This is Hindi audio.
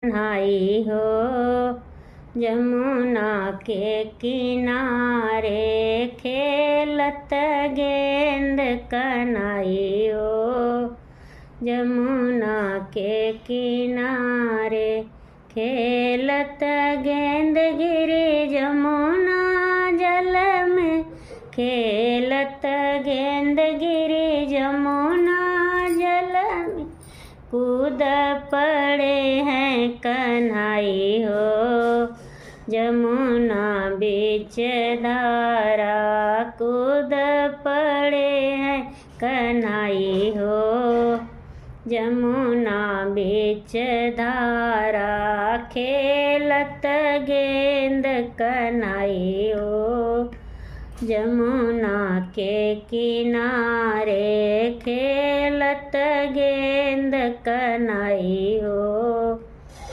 कन्हाई हो जमुना के किनारे खेलत गेंद कन्हाई हो जमुना के किनारे खेलत गेंद गिरी जमुना जल में खेलत गेंद गिरी जमुना जल में कूद पड़े हैं कन्हाई हो जमुना बीच धारा कूद पड़े हैं कन्हाई हो जमुना बीच धारा खेलत गेंद कन्हाई हो जमुना के किनारे खेलत गेंद कन्हाई हो।